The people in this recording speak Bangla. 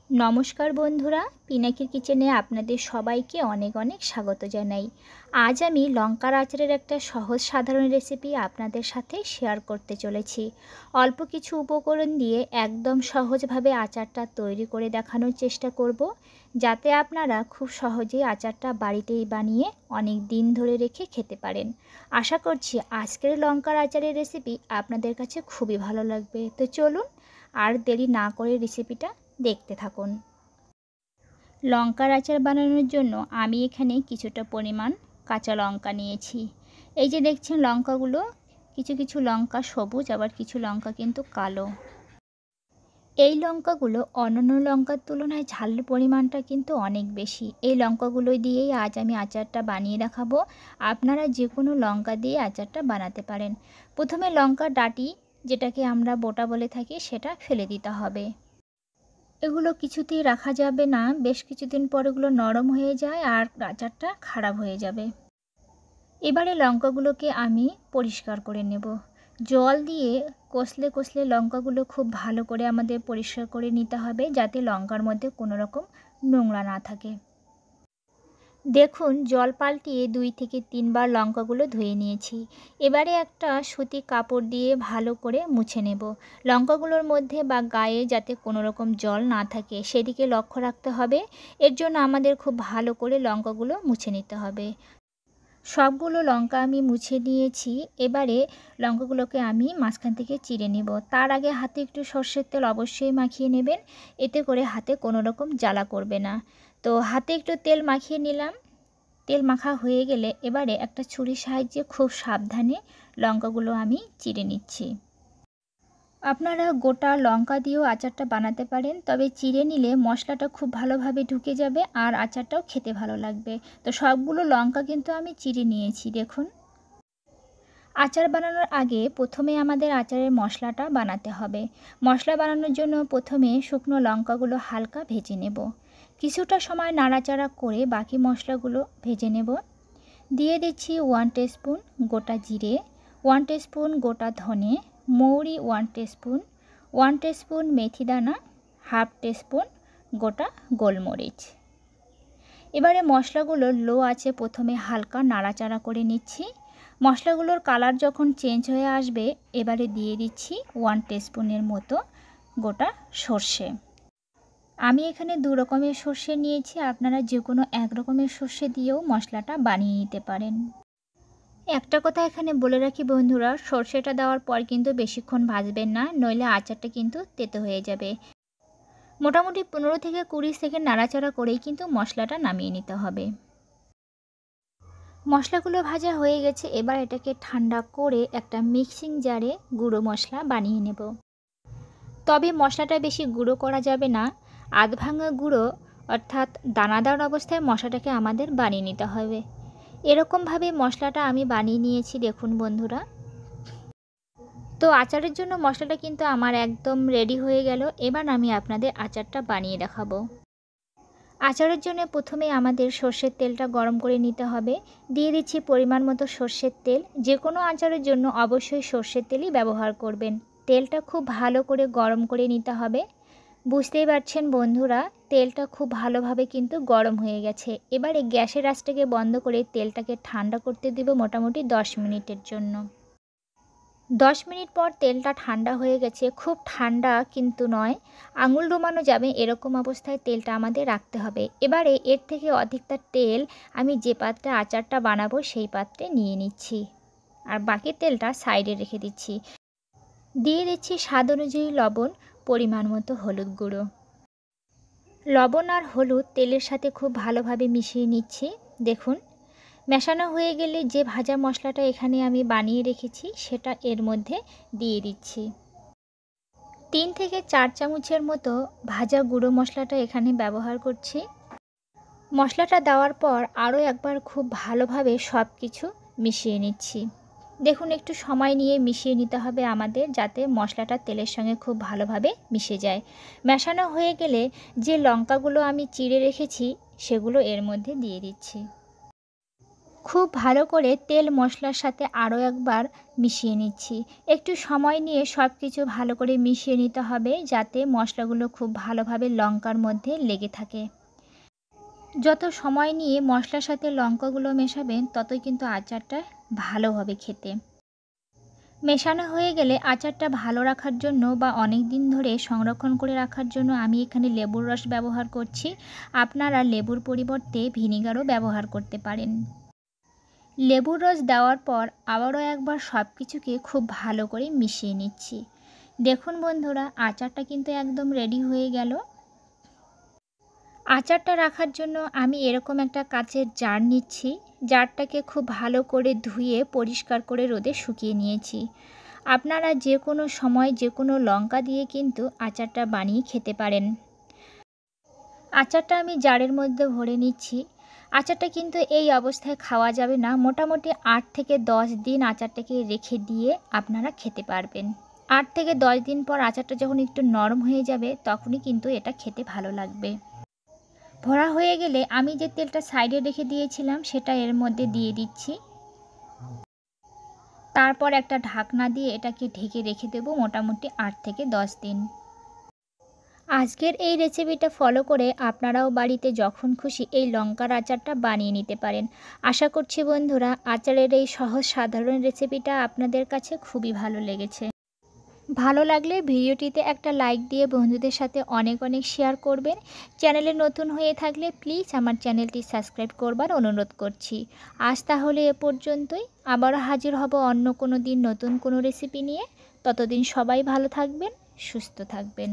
নমস্কার বন্ধুরা, পিনাকির কিচেনে আপনাদের সবাইকে অনেক অনেক স্বাগত জানাই। আজ আমি লঙ্কার আচারের একটা সহজ সাধারণ রেসিপি আপনাদের সাথে শেয়ার করতে চলেছি। অল্প কিছু উপকরণ দিয়ে একদম সহজভাবে আচারটা তৈরি করে দেখানোর চেষ্টা করব, যাতে আপনারা খুব সহজেই আচারটা বাড়িতেই বানিয়ে অনেক দিন ধরে রেখে খেতে পারেন। আশা করছি আজকের লঙ্কার আচারের রেসিপি আপনাদের কাছে খুবই ভালো লাগবে। তো চলুন আর দেরি না করে রেসিপিটা দেখতে থাকুন। লঙ্কার আচার বানানোর জন্য আমি এখানে কিছুটা পরিমাণ কাঁচা লঙ্কা নিয়েছি। এই যে দেখছেন লঙ্কাগুলো, কিছু কিছু লঙ্কা সবুজ, আবার কিছু লঙ্কা কিন্তু কালো। এই লঙ্কাগুলো অন্যান্য লঙ্কার তুলনায় ঝালের পরিমাণটা কিন্তু অনেক বেশি। এই লঙ্কাগুলো দিয়েই আজ আমি আচারটা বানিয়ে দেখাবো। আপনারা যে কোনো লঙ্কা দিয়ে আচারটা বানাতে পারেন। প্রথমে লঙ্কার ডাঁটি, যেটাকে আমরা বোটা বলে থাকি, সেটা ফেলে দিতে হবে। এগুলো কিছুতেই রাখা যাবে না, বেশ কিছুদিন পর এগুলো নরম হয়ে যায় আর আচারটা খারাপ হয়ে যাবে। এবারে লঙ্কাগুলোকে আমি পরিষ্কার করে নেব। জল দিয়ে কষলে কষলে লঙ্কাগুলো খুব ভালো করে আমাদের পরিষ্কার করে নিতে হবে, যাতে লঙ্কার মধ্যে কোনো রকম নোংরা না থাকে। দেখুন, জল পাল্টিয়ে 2 থেকে 3 বার লঙ্কাগুলো ধুয়ে নিয়েছি। এবারে একটা সুতি কাপড় দিয়ে ভালো করে মুছে নেব। লঙ্কাগুলোর মধ্যে বা গায়ে যাতে কোনো রকম জল না থাকে সেদিকে লক্ষ্য রাখতে হবে। এর জন্য আমাদের খুব ভালো করে লঙ্কাগুলো মুছে নিতে হবে। সবগুলো লঙ্কা আমি মুছে নিয়েছি। এবারে লঙ্কাগুলোকে আমি মাঝখান থেকে চিড়ে নেব। তার আগে হাতে একটু সর্ষের তেল অবশ্যই মাখিয়ে নেবেন, এতে করে হাতে কোনো রকম জ্বালা করবে না। তো হাতে একটু তেল মাখিয়ে নিলাম। তেল মাখা হয়ে গেলে এবারে একটা ছুরির সাহায্যে খুব সাবধানে লঙ্কাগুলো আমি চিড়ে নিচ্ছি। আপনারা গোটা লঙ্কা দিয়েও আচারটা বানাতে পারেন, তবে চিড়ে নিলে মশলাটা খুব ভালোভাবে ঢুকে যাবে আর আচারটাও খেতে ভালো লাগবে। তো সবগুলো লঙ্কা কিন্তু আমি চিড়ে নিয়েছি। দেখুন, আচার বানানোর আগে প্রথমে আমাদের আচারের মশলাটা বানাতে হবে। মশলা বানানোর জন্য প্রথমে শুকনো লঙ্কাগুলো হালকা ভেজে নেব। কিছুটা সময় নাড়াচাড়া করে বাকি মশলাগুলো ভেজে নেব। দিয়ে দিচ্ছি 1 টিস্পুন গোটা জিরে, 1 টিস্পুন গোটা ধনে, মৌরি 1 টিস্পুন, 1 টিস্পুন মেথি দানা, হাফ টিস্পুন গোটা গোলমরিচ। এবারে মশলাগুলো লো আঁচে প্রথমে হালকা নাড়াচাড়া করে নিচ্ছি। মশলাগুলোর কালার যখন চেঞ্জ হয়ে আসবে, এবারে দিয়ে দিচ্ছি 1 টিস্পুনের মতো গোটা সর্ষে। আমি এখানে 2 রকমের সর্ষে নিয়েছি, আপনারা যে কোনো 1 রকমের সর্ষে দিয়েও মশলাটা বানিয়ে নিতে পারেন। একটা কথা এখানে বলে রাখি বন্ধুরা, সর্ষেটা দেওয়ার পর কিন্তু বেশিক্ষণ ভাজবেন না, নইলে আচারটা কিন্তু তেতো হয়ে যাবে। মোটামুটি 15 থেকে 20 সেকেন্ড নাড়াচাড়া করেই কিন্তু মশলাটা নামিয়ে নিতে হবে। মশলাগুলো ভাজা হয়ে গেছে, এবার এটাকে ঠান্ডা করে একটা মিক্সিং জারে গুঁড়ো মশলা বানিয়ে নেব। তবে মশলাটা বেশি গুঁড়ো করা যাবে না, আধ ভাঙা গুঁড়ো, অর্থাৎ দানাদার অবস্থায় মশলাটাকে আমাদের বানিয়ে নিতে হবে। এরকমভাবে মশলাটা আমি বানিয়ে নিয়েছি। দেখুন বন্ধুরা, তো আচারের জন্য মশলাটা কিন্তু আমার একদম রেডি হয়ে গেল। এবার আমি আপনাদের আচারটা বানিয়ে দেখাবো। আচারের জন্য প্রথমে আমাদের সর্ষের তেলটা গরম করে নিতে হবে। দিয়ে দিচ্ছি পরিমাণ মতো সর্ষের তেল। যে কোনো আচারের জন্য অবশ্যই সর্ষের তেলই ব্যবহার করবেন। তেলটা খুব ভালো করে গরম করে নিতে হবে। বুঝতেই পারছেন বন্ধুরা, তেলটা খুব ভালোভাবে কিন্তু গরম হয়ে গেছে। এবারে গ্যাসের আঁচটাকে বন্ধ করে তেলটাকে ঠান্ডা করতে দেব মোটামুটি 10 মিনিটের জন্য। 10 মিনিট পর তেলটা ঠান্ডা হয়ে গেছে। খুব ঠান্ডা কিন্তু নয়, আঙুল ডোবানো যাবে এরকম অবস্থায় তেলটা আমাদের রাখতে হবে। এবারে এর থেকে অধিকটা তেল আমি যে পাত্রে আচারটা বানাবো সেই পাত্রে নিয়ে নিচ্ছি, আর বাকি তেলটা সাইডে রেখে দিচ্ছি। দিয়ে দিচ্ছি স্বাদ অনুযায়ী লবণ, পরিমাণ মতো হলুদ গুঁড়ো। লবণ আর হলুদ তেলের সাথে খুব ভালোভাবে মিশিয়ে নিচ্ছি। দেখুন, মেশানো হয়ে গেলে যে ভাজা মশলাটা এখানে আমি বানিয়ে রেখেছি সেটা এর মধ্যে দিয়ে দিচ্ছি। 3 থেকে 4 চামচের মতো ভাজা গুঁড়ো মশলাটা এখানে ব্যবহার করছি। মশলাটা দেওয়ার পর আরও একবার খুব ভালোভাবে সব কিছু মিশিয়ে নিচ্ছি। দেখুন, একটু সময় নিয়ে মিশিয়ে নিতে হবে আমাদের, যাতে মশলাটা তেলের সঙ্গে খুব ভালোভাবে মিশে যায়। মেশানো হয়ে গেলে যে লঙ্কাগুলো আমি চিড়ে রেখেছি সেগুলো এর মধ্যে দিয়ে দিচ্ছি। খুব ভালো করে তেল মশলার সাথে আরও একবার মিশিয়ে নিচ্ছি। একটু সময় নিয়ে সব কিছু ভালো করে মিশিয়ে নিতে হবে, যাতে মশলাগুলো খুব ভালোভাবে লঙ্কার মধ্যে লেগে থাকে। যত সময় নিয়ে মশলার সাথে লঙ্কাগুলো মেশাবেন, ততই কিন্তু আচারটা ভালো হবে খেতে। মেশানো হয়ে গেলে আচারটা ভালো রাখার জন্য বা অনেক দিন ধরে সংরক্ষণ করে রাখার জন্য আমি এখানে লেবুর রস ব্যবহার করছি। আপনারা লেবুর পরিবর্তে ভিনিগারও ব্যবহার করতে পারেন। লেবুর রস দেওয়ার পর আবারও একবার সব কিছুকে খুব ভালো করে মিশিয়ে নিচ্ছি। দেখুন বন্ধুরা, আচারটা কিন্তু একদম রেডি হয়ে গেল। আচারটা রাখার জন্য আমি এরকম একটা কাচের জার নিচ্ছি। জারটাকে খুব ভালো করে ধুয়ে পরিষ্কার করে রোদে শুকিয়ে নিয়েছি। আপনারা যে কোনো সময় যে কোনো লঙ্কা দিয়ে কিন্তু আচারটা বানিয়ে খেতে পারেন। আচারটা আমি জারের মধ্যে ভরে নিচ্ছি। আচারটা কিন্তু এই অবস্থায় খাওয়া যাবে না, মোটামুটি 8 থেকে 10 দিন আচারটাকে রেখে দিয়ে আপনারা খেতে পারবেন। 8 থেকে 10 দিন পর আচারটা যখন একটু নরম হয়ে যাবে, তখনই কিন্তু এটা খেতে ভালো লাগবে। ভরা হয়ে গেলে আমি যে তেলটা সাইডে রেখে দিয়েছিলাম, সেটা এর মধ্যে দিয়ে দিচ্ছি। তারপর একটা ঢাকনা দিয়ে এটাকে ঢেকে রেখে দেবো মোটামুটি 8 থেকে 10 দিন। আজকের এই রেসিপিটা ফলো করে আপনারাও বাড়িতে যখন খুশি এই লঙ্কার আচারটা বানিয়ে নিতে পারেন। আশা করছি বন্ধুরা, আচারের এই সহজ সাধারণ রেসিপিটা আপনাদের কাছে খুবই ভালো লেগেছে। ভালো লাগলে ভিডিওটিতে একটা লাইক দিয়ে বন্ধুদের সাথে অনেক অনেক শেয়ার করবেন। চ্যানেলে নতুন হয়ে থাকলে প্লিজ আমার চ্যানেলটি সাবস্ক্রাইব করবার অনুরোধ করছি। আজ তাহলে এ পর্যন্তই। আবারও হাজির হব অন্য কোনো দিন নতুন কোনো রেসিপি নিয়ে। ততদিন সবাই ভালো থাকবেন, সুস্থ থাকবেন।